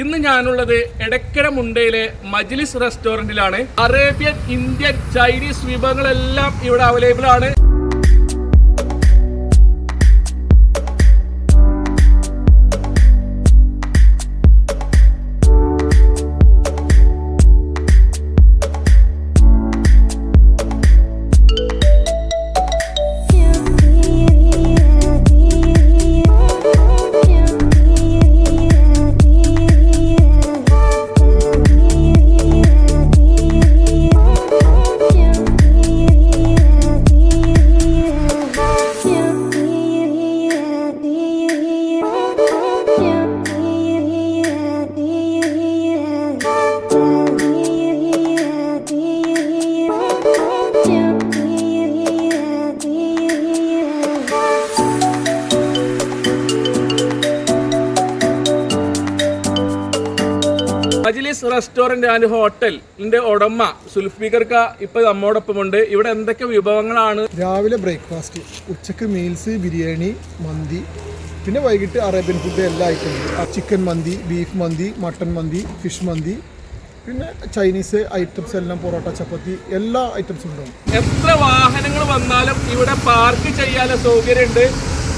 ഇന്ന് ഞാനുള്ളത് എടക്കര മുണ്ടയിലെ മജ്ലിസ് റെസ്റ്റോറന്റിലാണ്. അറേബ്യൻ, ഇന്ത്യൻ, ചൈനീസ് വിഭവങ്ങളെല്ലാം ഇവിടെ അവൈലബിൾ ആണ്. മജ്ലിസ് റെസ്റ്റോറന്റ് ആൻഡ് ഹോട്ടലിന്റെ ഉടമ സുൽഫിക്കർക്ക ഇപ്പൊ നമ്മോടൊപ്പമുണ്ട്. ഇവിടെ എന്തൊക്കെ വിഭവങ്ങളാണ്? രാവിലെ ബ്രേക്ക്ഫാസ്റ്റ്, ഉച്ചക്ക് മീൽസ്, ബിരിയാണി, മന്തി, പിന്നെ വൈകിട്ട് അറേബ്യൻ ഫുഡ് എല്ലാ ഐറ്റംസും. ചിക്കൻ മന്തി, ബീഫ് മന്തി, മട്ടൻ മന്തി, ഫിഷ് മന്തി, പിന്നെ ചൈനീസ് ഐറ്റംസ് എല്ലാം, പൊറോട്ട, ചപ്പാത്തി, എല്ലാ ഐറ്റംസും ഉണ്ടാവും. എത്ര വാഹനങ്ങൾ വന്നാലും ഇവിടെ പാർക്ക് ചെയ്യാനുള്ള സൗകര്യമുണ്ട്.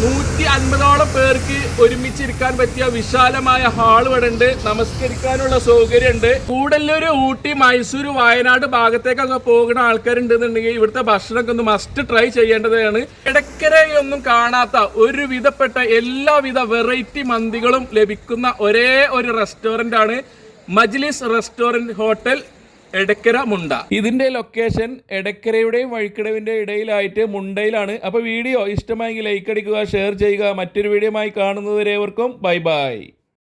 150ഓളം പേർക്ക് ഒരുമിച്ചിരിക്കാൻ പറ്റിയ വിശാലമായ ഹാൾ ഇവിടെ ഉണ്ട്. നമസ്കരിക്കാനുള്ള സൗകര്യമുണ്ട്. കൂടല്ലൂര്, ഊട്ടി, മൈസൂർ, വയനാട് ഭാഗത്തേക്കൊക്കെ പോകുന്ന ആൾക്കാരുണ്ടെന്നുണ്ടെങ്കിൽ ഇവിടുത്തെ ഭക്ഷണമൊക്കെ ഒന്ന് മസ്റ്റ് ട്രൈ ചെയ്യേണ്ടതാണ്. ഇടയ്ക്കരയൊന്നും കാണാത്ത ഒരു വിധപ്പെട്ട എല്ലാവിധ വെറൈറ്റി മന്തികളും ലഭിക്കുന്ന ഒരേ ഒരു റെസ്റ്റോറന്റ് ആണ് മജ്ലിസ് റെസ്റ്റോറന്റ് ഹോട്ടൽ എടക്കര മുണ്ട. ഇതിന്റെ ലൊക്കേഷൻ എടക്കരയുടെയും വഴിക്കടവിന്റെ ഇടയിലായിട്ട് മുണ്ടയിലാണ്. അപ്പോൾ വീഡിയോ ഇഷ്ടമായെങ്കിൽ ലൈക്ക് അടിക്കുക, ഷെയർ ചെയ്യുക. മറ്റൊരു വീഡിയോയുമായി കാണുന്നതുവരെ ഏവർക്കും ബൈ ബൈ.